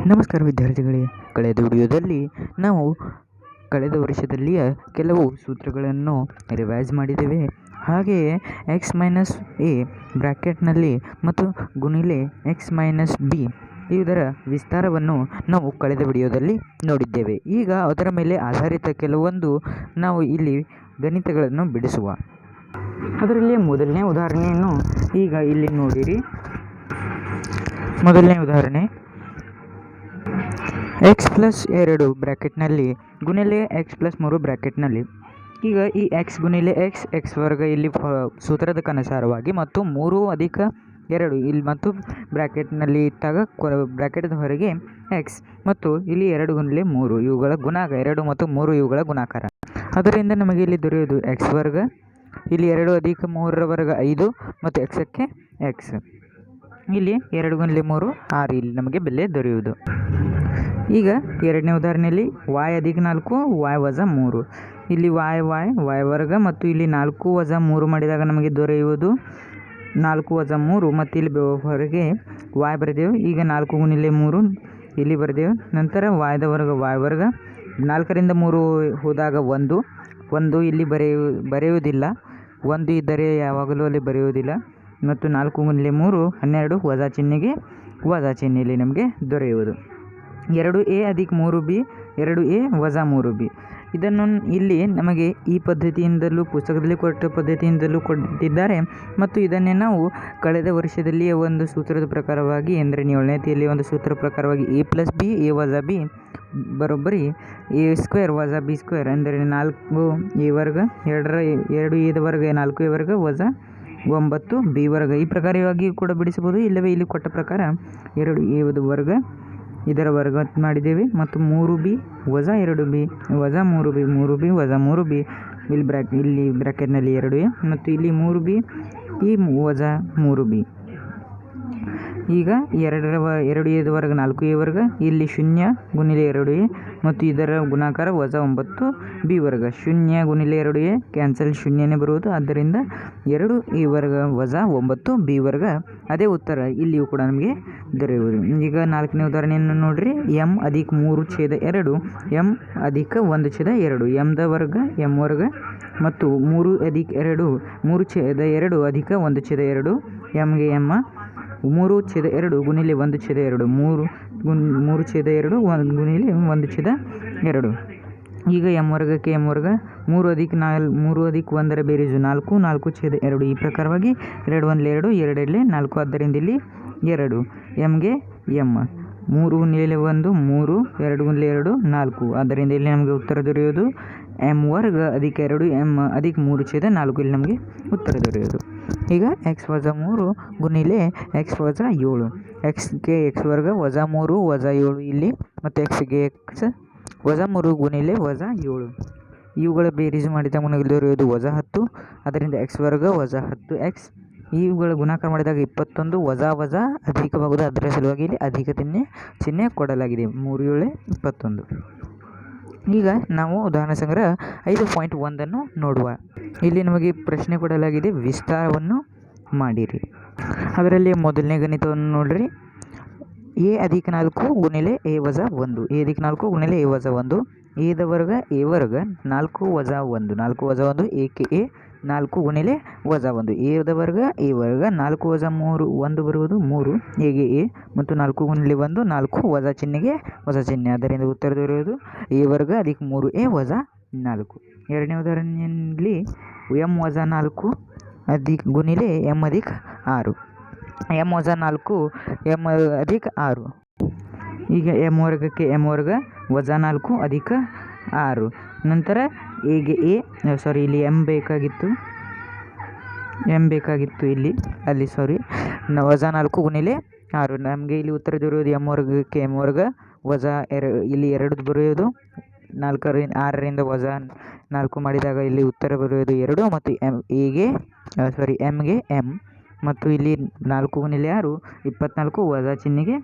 ನಮಸ್ಕಾರ ವಿದ್ಯಾರ್ಥಿಗಳೇ, ಕಳೆದ ವಿಡಿಯೋದಲ್ಲಿ ನಾವು ಕಳೆದ ವರ್ಷದಲ್ಲಿಯ ಕೆಲವು ಸೂತ್ರಗಳನ್ನು ರಿವೈಸ್ ಮಾಡಿದ್ದೇವೆ. ಹಾಗೆಯೇ ಎಕ್ಸ್ ಮೈನಸ್ ಎ ಬ್ರ್ಯಾಕೆಟ್ನಲ್ಲಿ ಮತ್ತು ಗುಣಿಲೆ ಎಕ್ಸ್ ಮೈನಸ್ ಬಿ ಇದರ ವಿಸ್ತಾರವನ್ನು ನಾವು ಕಳೆದ ವಿಡಿಯೋದಲ್ಲಿ ನೋಡಿದ್ದೇವೆ. ಈಗ ಅದರ ಮೇಲೆ ಆಧಾರಿತ ಕೆಲವೊಂದು ನಾವು ಇಲ್ಲಿ ಗಣಿತಗಳನ್ನು ಬಿಡಿಸುವ. ಅದರಲ್ಲಿ ಮೊದಲನೇ ಉದಾಹರಣೆಯನ್ನು ಈಗ ಇಲ್ಲಿ ನೋಡಿರಿ. ಮೊದಲನೇ ಉದಾಹರಣೆ ಎಕ್ಸ್ ಪ್ಲಸ್ 2 ಬ್ರ್ಯಾಕೆಟ್ನಲ್ಲಿ ಗುಣಿಲೆ ಎಕ್ಸ್ ಪ್ಲಸ್ 3 ಬ್ರ್ಯಾಕೆಟ್ನಲ್ಲಿ. ಈಗ ಈ ಎಕ್ಸ್ ಗುಣಿಲೆ ಎಕ್ಸ್ ವರ್ಗ ಇಲ್ಲಿ ಸೂತ್ರದ ಅನುಸಾರವಾಗಿ ಮತ್ತು 3 ಅಧಿಕ 2 ಇಲ್ಲಿ ಮತ್ತು ಬ್ರ್ಯಾಕೆಟ್ನಲ್ಲಿ ಇಟ್ಟಾಗ ಬ್ರ್ಯಾಕೆಟ್ನ ಹೊರಗೆ ಎಕ್ಸ್ ಮತ್ತು ಇಲ್ಲಿ 2 ಗುಣಿಲೆ 3 ಇವುಗಳ ಗುಣಾಕ 2 ಮತ್ತು 3 ಇವುಗಳ ಗುಣಾಕಾರ. ಅದರಿಂದ ನಮಗೆ ಇಲ್ಲಿ ದೊರೆಯುವುದು ಎಕ್ಸ್ ವರ್ಗ, ಇಲ್ಲಿ 2 ಅಧಿಕ 3ರ ವರ್ಗ 5 ಮತ್ತು ಎಕ್ಸಕ್ಕೆ ಎಕ್ಸ್, ಇಲ್ಲಿ 2 ಗುಣಿಲೆ 3 6 ಇಲ್ಲಿ ನಮಗೆ ಬೆಲೆ ದೊರೆಯುವುದು. ಈಗ ಎರಡನೇ ಉದಾಹರಣೆಯಲ್ಲಿ y ಅಧಿಕ 4 y ವಜ 3 ಇಲ್ಲಿ y ವರ್ಗ ಮತ್ತು ಇಲ್ಲಿ 4 ವಜ 3 ಮಾಡಿದಾಗ ನಮಗೆ ದೊರೆಯುವುದು 4 ವಜ 3 ಮತ್ತು ಇಲ್ಲಿ ಹೊರಗೆ y ಬರೆದೆವು. ಈಗ 4 ಗುಣಿಲೆ 3 ಇಲ್ಲಿ ಬರೆದೆವು. ನಂತರ yದ ವರ್ಗ y ವರ್ಗ, 4ರಿಂದ 3 ಹೋದಾಗ 1 ಇಲ್ಲಿ ಬರೆಯುವುದಿಲ್ಲ, 1 ಇದ್ದರೆ ಯಾವಾಗಲೂ ಅಲ್ಲಿ ಬರೆಯುವುದಿಲ್ಲ. ಮತ್ತು 4 ಗುಣಿಲೆ 3 12 ವಜಾ ಚಿಹ್ನೆಯಲ್ಲಿ ನಮಗೆ ದೊರೆಯುವುದು 2a ಅಧಿಕ 3b 2a ವಜಾ 3b. ಇದನ್ನು ಇಲ್ಲಿ ನಮಗೆ ಈ ಪದ್ಧತಿಯಿಂದಲೂ ಪುಸ್ತಕದಲ್ಲಿ ಕೊಟ್ಟ ಪದ್ಧತಿಯಿಂದಲೂ ಕೊಟ್ಟಿದ್ದಾರೆ. ಮತ್ತು ಇದನ್ನೇ ನಾವು ಕಳೆದ ವರ್ಷದಲ್ಲಿಯೇ ಒಂದು ಸೂತ್ರದ ಪ್ರಕಾರವಾಗಿ ಅಂದರೆ 7ನೇತಿಯಲ್ಲಿ ಒಂದು ಸೂತ್ರ ಪ್ರಕಾರವಾಗಿ a ಪ್ಲಸ್ ಬಿ a ವಜಾ ಬಿ ಬರೋಬ್ಬರಿ a ಸ್ಕ್ವೇರ್ ವಜಾ ಬಿ ಸ್ಕ್ವೇರ್ ಅಂದರೆ 4a ವರ್ಗ 2a ವರ್ಗ 4a ವರ್ಗ ವಜಾ 9b ವರ್ಗ ಈ ಪ್ರಕಾರವಾಗಿ ಕೂಡ ಬಿಡಿಸಬಹುದು. ಇಲ್ಲವೇ ಇಲ್ಲಿ ಕೊಟ್ಟ ಪ್ರಕಾರ 2a ವರ್ಗ ಇದರ ವರ್ಗ ಮಾಡಿದ್ದೇವೆ ಮತ್ತು 3b ವಜಾ 2b ವಜಾ 3b 3b ವಜಾ 3b ಇಲ್ಲಿ ಬ್ರ್ಯಾಕೆಟ್ನಲ್ಲಿ 2a ಮತ್ತು ಇಲ್ಲಿ 3b ಈ ವಜಾ 3b. ಈಗ 2a ವರ್ಗ 4a ವರ್ಗ ಇಲ್ಲಿ 0 ಗುಣಿಲೆ 2a ಮತ್ತು ಇದರ ಗುಣಾಕಾರ ವಜಾ 9b ವರ್ಗ. 0 ಗುಣಿಲೆ 2a ಕ್ಯಾನ್ಸಲ್ ಶೂನ್ಯನೇ ಬರುವುದು. ಆದ್ದರಿಂದ 2a ವರ್ಗ ವಜಾ 9b ವರ್ಗ ಅದೇ ಉತ್ತರ ಇಲ್ಲಿಯೂ ಕೂಡ ನಮಗೆ ದೊರೆಯುವುದು. ಈಗ 4ನೇ ಉದಾಹರಣೆಯನ್ನು ನೋಡಿರಿ. m ಅಧಿಕ 3/2 m ಅಧಿಕ 1/2 mದ ವರ್ಗ m ವರ್ಗ ಮತ್ತು 3 ಅಧಿಕ 2 3/2 ಅಧಿಕ 1/2 mಗೆ m 3/2 ಗುಣಿಲೆ 1/2 3/2 ಗುಣಿಲೆ 1/2. ಈಗ m ವರ್ಗಕ್ಕೆ m ವರ್ಗ 3 ಅಧಿಕ 1ರ ಬೇರೀಜು 4 4/2 ಈ ಪ್ರಕಾರವಾಗಿ 2 1 2 2 4 ಆದ್ದರಿಂದ ಇಲ್ಲಿ 2 mಗೆ m 3 ಗುಣಿಲೆ 1 3 2 ಗುಣಿಲೆ 2 4 ಆದ್ದರಿಂದ ಇಲ್ಲಿ ನಮಗೆ ಉತ್ತರ ದೊರೆಯುವುದು m ವರ್ಗ ಅಧಿಕ 2 m ಅಧಿಕ 3/4 ಇಲ್ಲಿ ನಮಗೆ ಉತ್ತರ ದೊರೆಯುವುದು. ಈಗ ಎಕ್ಸ್ ವಜಾ 3 ಗುಣಿಲೆ ಎಕ್ಸ್ ವಜಾ 7 ಎಕ್ಸ್ಗೆ ಎಕ್ಸ್ ವರ್ಗ ವಜಾ 3 ವಜಾ 7 ಇಲ್ಲಿ ಮತ್ತು ಎಕ್ಸ್ಗೆ ಎಕ್ಸ್ ವಜಾ 3 ಗುಣಿಲೆ ವಜಾ 7 ಇವುಗಳ ಬೇರೀಜು ಮಾಡಿದಾಗ ನಮಗೆ ದೊರೆಯುವುದು ವಜಾ 10. ಅದರಿಂದ ಎಕ್ಸ್ ವರ್ಗ ವಜಾ 10 ಎಕ್ಸ್ ಇವುಗಳ ಗುಣಾಕಾರ ಮಾಡಿದಾಗ 21 ವಜಾ ಅಧಿಕವಾಗುವುದು. ಅದರ ಸಲುವಾಗಿ ಇಲ್ಲಿ ಅಧಿಕ ಚಿಹ್ನೆ ಕೊಡಲಾಗಿದೆ 3 7 21. ಈಗ ನಾವು ಉದಾಹರಣೆ ಸಂಗ್ರಹ 5.1 ನೋಡುವ. ಇಲ್ಲಿ ನಮಗೆ ಪ್ರಶ್ನೆ ಕೊಡಲಾಗಿದೆ, ವಿಸ್ತಾರವನ್ನು ಮಾಡಿರಿ. ಅದರಲ್ಲಿ ಮೊದಲನೇ ಗಣಿತವನ್ನು ನೋಡಿರಿ. a ಅಧಿಕ 4 ಗುಣಿಲೆ a ವಜಾ 1 a ಅಧಿಕ 4 ಗುಣಿಲೆ a ವಜಾ 1 ಎದ ವರ್ಗ a ವರ್ಗ 4 ವಜಾ 1 4 ವಜಾ 1 a 4 ಗುಣಿಲೆ ವಜಾ 1 ಎದ ವರ್ಗ a ವರ್ಗ 4 ವಜಾ 3 1 ಬರುವುದು 3 ಎಗೆ a ಮತ್ತು 4 ಗುಣಿಲೆ 1 4 ವಜಾ ಚಿಹ್ನೆ ಆದ್ದರಿಂದ ಉತ್ತರ ದೊರೆಯುವುದು a ವರ್ಗ ಅಧಿಕ 3a ವಜಾ 4. ಎರಡನೇ ಉದಾಹರಣೆಯಲ್ಲಿ m ವಜಾ 4 ಅಧಿಕ ಗುಣಿಲೆ m ಅಧಿಕ 6 m ವಜಾ 4 m ಅಧಿಕ 6. ಈಗ m ವರ್ಗಕ್ಕೆ m ವರ್ಗ ವಜಾ 4 ಅಧಿಕ 6 ನಂತರ ಎಗೆ ಇಲ್ಲಿ m ಬೇಕಾಗಿತ್ತು ಇಲ್ಲಿ ವಜಾ 4 ಗುಣಿಲೆ 6 ನಮಗೆ ಇಲ್ಲಿ ಉತ್ತರ ದೊರೆಯುವುದು m ವರ್ಗಕ್ಕೆ m ವರ್ಗ ವಜಾ ಇಲ್ಲಿ 2 ಬರೆಯುವುದು 6ರಿಂದ ವಜಾ 4 ಮಾಡಿದಾಗ ಇಲ್ಲಿ ಉತ್ತರ ಬರೆಯುವುದು 2 ಮತ್ತು mಗೆ m ಮತ್ತು ಇಲ್ಲಿ 4 ಗುಣಿಲೆ 6 24 ವಜಾ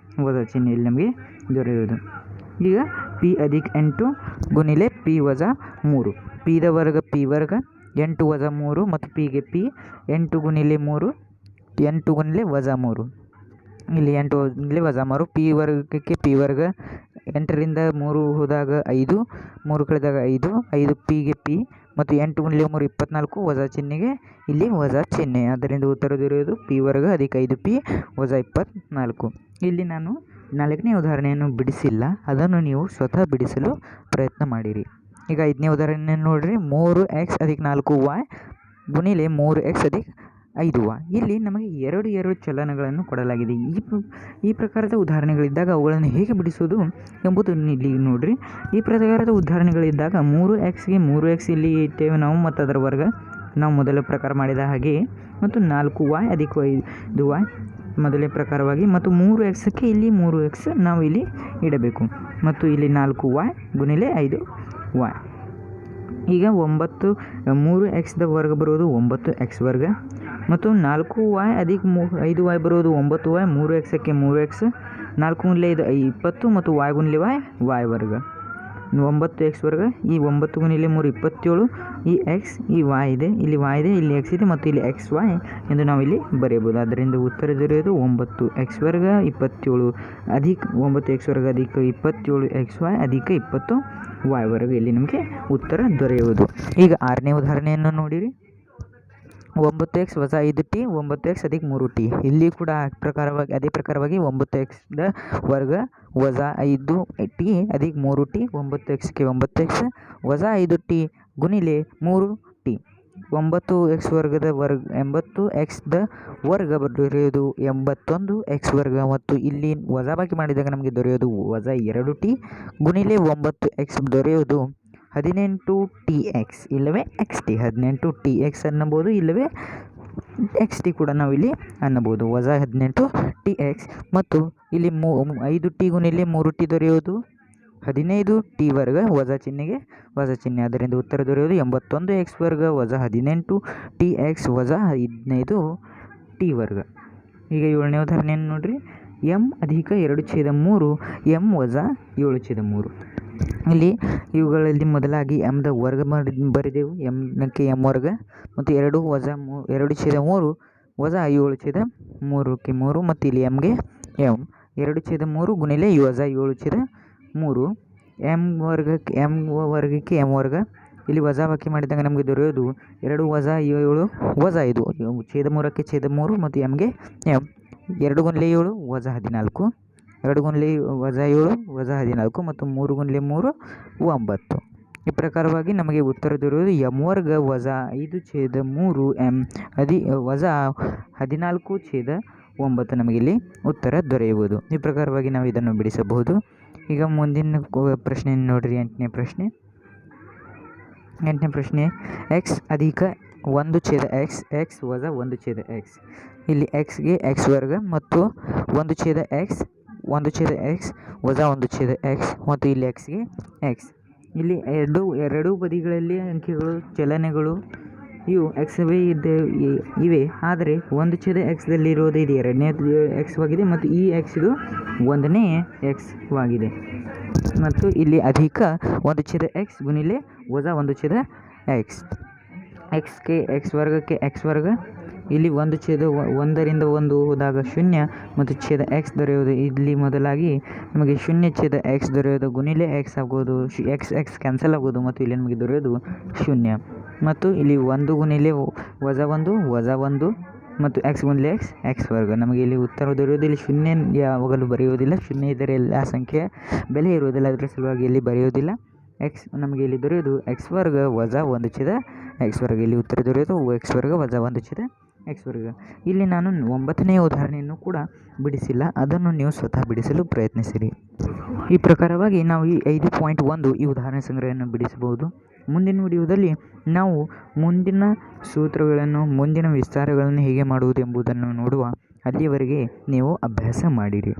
ಚಿಹ್ನೆ ಇಲ್ಲಿ ನಮಗೆ ದೊರೆಯುವುದು. ಈಗ p ಅಧಿಕ 8 ಗುಣಿಲೆ p ವಜಾ 3 pದ ವರ್ಗ p ವರ್ಗ 8 ವಜಾ 3 ಮತ್ತು pಗೆ p 8 ಗುಣಿಲೆ 3 8 ಗುಣಿಲೆ ವಜಾ 3 ಇಲ್ಲಿ 8 ಇಲ್ಲಿ ವಜಾ 3 ಪಿ ವರ್ಗಕ್ಕೆ ಪಿ ವರ್ಗ 8ರಿಂದ 3 ಹೋದಾಗ 5 3 ಕಳೆದಾಗ 5 5 ಪಿಗೆ ಪಿ ಮತ್ತು 8 × 3 24 ವಜಾ ಚಿಹ್ನೆಗೆ ಇಲ್ಲಿ ವಜಾ ಚಿಹ್ನೆ. ಆದ್ದರಿಂದ ಉತ್ತರ ದೊರೆಯುವುದು ಪಿ ವರ್ಗ ಅಧಿಕ 5 ಪಿ ವಜಾ 24. ಇಲ್ಲಿ ನಾನು 4ನೇ ಉದಾಹರಣೆಯನ್ನು ಬಿಡಿಸಿಲ್ಲ, ಅದನ್ನು ನೀವು ಸ್ವತಃ ಬಿಡಿಸಲು ಪ್ರಯತ್ನ ಮಾಡಿರಿ. ಈಗ 5ನೇ ಉದಾಹರಣೆಯನ್ನು ನೋಡಿರಿ. 3x ಅಧಿಕ 4y ಗುಣಿಲೆ 3x ಅಧಿಕ 5y. ಇಲ್ಲಿ ನಮಗೆ ಎರಡು ಚಲನಗಳನ್ನು ಕೊಡಲಾಗಿದೆ. ಈ ಪ್ರಕಾರದ ಉದಾಹರಣೆಗಳಿದ್ದಾಗ ಅವುಗಳನ್ನು ಹೇಗೆ ಬಿಡಿಸುವುದು ಎಂಬುದು ಇಲ್ಲಿ ನೋಡಿರಿ. ಈ ಪ್ರಕಾರದ ಉದಾಹರಣೆಗಳಿದ್ದಾಗ 3xಗೆ 3x ಇಲ್ಲಿ ಇಟ್ಟೇವೆ ನಾವು ಮತ್ತು ಅದರ ವರ್ಗ ನಾವು ಮೊದಲ ಪ್ರಕಾರ ಮಾಡಿದ ಹಾಗೆ, ಮತ್ತು 4y ಅಧಿಕ 5y ಮೊದಲನೇ ಪ್ರಕಾರವಾಗಿ, ಮತ್ತು 3xಕ್ಕೆ ಇಲ್ಲಿ 3x ನಾವು ಇಲ್ಲಿ ಇಡಬೇಕು ಮತ್ತು ಇಲ್ಲಿ 4y ಗುಣಿಲೆ 5y. ಈಗ 3x ವರ್ಗ ಬರುವುದು 9x ವರ್ಗ ಮತ್ತು 4y ಅಧಿಕ 5y ಬರುವುದು 9y. 3xಕ್ಕೆ 3x 4 × 5 20 ಮತ್ತು y ಗುಣಿಲೆ y ವರ್ಗ 9x ವರ್ಗ. ಈ 9 × 3 27. ಈ x ಈ y ಇದೆ, ಇಲ್ಲಿ y ಇದೆ, ಇಲ್ಲಿ x ಇದೆ ಮತ್ತು ಇಲ್ಲಿ xy ಎಂದು ನಾವು ಇಲ್ಲಿ ಬರೆಯಬಹುದು. ಆದ್ದರಿಂದ ಉತ್ತರ ದೊರೆಯುವುದು 9x ವರ್ಗ 27 ಅಧಿಕ 9x ವರ್ಗ ಅಧಿಕ 27xy ಅಧಿಕ 20y ವರ್ಗ ಇಲ್ಲಿ ನಮಗೆ ಉತ್ತರ ದೊರೆಯುವುದು. ಈಗ 6ನೇ ಉದಾಹರಣೆಯನ್ನು ನೋಡಿರಿ. 9x ವಜಾ 5t 9x ಅಧಿಕ 3t. ಇಲ್ಲಿ ಕೂಡ ಅದೇ ಪ್ರಕಾರವಾಗಿ 9x ವರ್ಗ ವಜಾ 5t ಅಧಿಕ 3t 9xಗೆ 9x ವಜಾ 5t ಗುಣಿಲೆ 3t. 9x ವರ್ಗದ ವರ್ಗ 80x ವರ್ಗ ದೊರೆಯುವುದು 81x ವರ್ಗ ಮತ್ತು ಇಲ್ಲಿ ವಜಾಬಾಕಿ ಮಾಡಿದಾಗ ನಮಗೆ ದೊರೆಯೋದು ವಜಾ 2t ಗುಣಿಲೆ 9x ದೊರೆಯುವುದು 18tx ಇಲ್ಲವೇ xt. 18tx ಅನ್ನಬಹುದು, ಇಲ್ಲವೇ xt ಕೂಡ ನಾವು ಇಲ್ಲಿ ಅನ್ನಬಹುದು. ವಜಾ 18tx ಮತ್ತು ಇಲ್ಲಿ 5t ಗುಣಿಲೆ 3t ದೊರೆಯುವುದು 15t ವರ್ಗ ವಜಾ ಚಿಹ್ನೆಗೆ ವಜಾ ಚಿಹ್ನೆ. ಆದ್ದರಿಂದ ಉತ್ತರ ದೊರೆಯುವುದು 81x ವರ್ಗ ವಜಾ 18tx ವಜಾ 15t ವರ್ಗ. ಈಗ 7ನೇ ಉದಾಹರಣೆಯನ್ನು ನೋಡಿರಿ. m ಅಧಿಕ 2/3 m ವಜಾ 7/3. ಇಲ್ಲಿ ಇವುಗಳಲ್ಲಿ ಮೊದಲಾಗಿ ಎಮ್ದ ವರ್ಗ ಬರೆದೆವು. ಎಮ್ನಕ್ಕೆ ಎಮ್ ವರ್ಗ ಮತ್ತು 2 ವಜಾ 2/3 ವಜಾ 7/3ಕ್ಕೆ 3 ಮತ್ತು ಇಲ್ಲಿ ಎಮ್ಗೆ ಎಮ್ 2/3 ಗುಣಿಲೆ ವಜಾ 7/3 ಎಮ್ ವರ್ಗಕ್ಕೆ ಎಮ್ ವರ್ಗ. ಇಲ್ಲಿ ವಜಾ ಬಾಕಿ ಮಾಡಿದಾಗ ನಮಗೆ ದೊರೆಯೋದು 2 ವಜಾ 7 ವಜಾ 5 /3ಕ್ಕೆ 3 ಮತ್ತು ಎಮ್ಗೆ ಎಮ್ 2 × 7 ವಜಾ 14 2 × ವಜಾ 7 ವಜಾ 14 ಮತ್ತು 3 × 3 9. ಈ ಪ್ರಕಾರವಾಗಿ ನಮಗೆ ಉತ್ತರ ದೊರೆಯುವುದು ಎಮ್ ವರ್ಗ ವಜಾ 5/3 ಎಮ್ ವಜಾ 14/9 ನಮಗೆ ಇಲ್ಲಿ ಉತ್ತರ ದೊರೆಯುವುದು. ಈ ಪ್ರಕಾರವಾಗಿ ನಾವು ಇದನ್ನು ಬಿಡಿಸಬಹುದು. ಈಗ ಮುಂದಿನ ಪ್ರಶ್ನೆಯನ್ನು ನೋಡಿರಿ. 8ನೇ ಪ್ರಶ್ನೆ x ಅಧಿಕ 1/x x ವಜಾ 1/x. ಇಲ್ಲಿ xಗೆ x ವರ್ಗ ಮತ್ತು 1/x 1/x ವಜಾ 1/x ಮತ್ತು ಇಲ್ಲಿ xಗೆ x. ಇಲ್ಲಿ ಎರಡೂ ಬದಿಗಳಲ್ಲಿ ಅಂಕಿಗಳು ಚಲನೆಗಳು ಇವು xವೇ ಇವೆ, ಆದರೆ 1/xದಲ್ಲಿರೋದು ಇದು 2ನೇ x ವಾಗಿದೆ ಮತ್ತು ಈ x ಇದು 1ನೇ x ವಾಗಿದೆ. ಮತ್ತು ಇಲ್ಲಿ ಅಧಿಕ 1/x ಗುಣಿಲೆ ವಜಾ 1/x. xಗೆ x ವರ್ಗಕ್ಕೆ x ವರ್ಗ. ಇಲ್ಲಿ 1/1ರಿಂದ 1 ಹೋದಾಗ 0 ಮತ್ತು ಛೇದ x ದೊರೆಯುವುದು. ಇಲ್ಲಿ ಮೊದಲಾಗಿ ನಮಗೆ 0/x ದೊರೆಯೋದು ಗುಣಿಲೆ x ಆಗೋದು, x ಕ್ಯಾನ್ಸಲ್ ಆಗೋದು ಮತ್ತು ಇಲ್ಲಿ ನಮಗೆ ದೊರೆಯೋದು 0 ಮತ್ತು ಇಲ್ಲಿ 1 ಗುಣಿಲೆ ವಜಾ 1 ವಜಾ 1 ಮತ್ತು x ಗುಣಿಲೆ x ವರ್ಗ. ನಮಗೆ ಇಲ್ಲಿ ಉತ್ತರ ದೊರೆಯೋದು. ಇಲ್ಲಿ 0 ಯಾವಾಗಲೂ ಬರೆಯುವುದಿಲ್ಲ, 0 ಇದ್ದರೆ ಎಲ್ಲ ಸಂಖ್ಯೆ ಬೆಲೆ ಇರುವುದಿಲ್ಲ, ಅದರ ಸಲುವಾಗಿ ಇಲ್ಲಿ ಬರೆಯುವುದಿಲ್ಲ. x ನಮಗೆ ಇಲ್ಲಿ ದೊರೆಯೋದು x ವರ್ಗ ವಜಾ 1/x ವರ್ಗ. ಇಲ್ಲಿ ಉತ್ತರ ದೊರೆಯೋದು x ವರ್ಗ ವಜಾ 1/x ವರ್ಗ. ಇಲ್ಲಿ ನಾನು 9ನೇ ಉದಾಹರಣೆಯನ್ನು ಕೂಡ ಬಿಡಿಸಿಲ್ಲ, ಅದನ್ನು ನೀವು ಸ್ವತಃ ಬಿಡಿಸಲು ಪ್ರಯತ್ನಿಸಿರಿ. ಈ ಪ್ರಕಾರವಾಗಿ ನಾವು ಈ 5.1 ಈ ಉದಾಹರಣೆ ಸಂಗ್ರಹವನ್ನು ಬಿಡಿಸಬಹುದು. ಮುಂದಿನ ವಿಡಿಯೋದಲ್ಲಿ ನಾವು ಮುಂದಿನ ಸೂತ್ರಗಳನ್ನು, ಮುಂದಿನ ವಿಸ್ತಾರಗಳನ್ನು ಹೇಗೆ ಮಾಡುವುದು ಎಂಬುದನ್ನು ನೋಡುವ. ಅಲ್ಲಿಯವರೆಗೆ ನೀವು ಅಭ್ಯಾಸ ಮಾಡಿರಿ.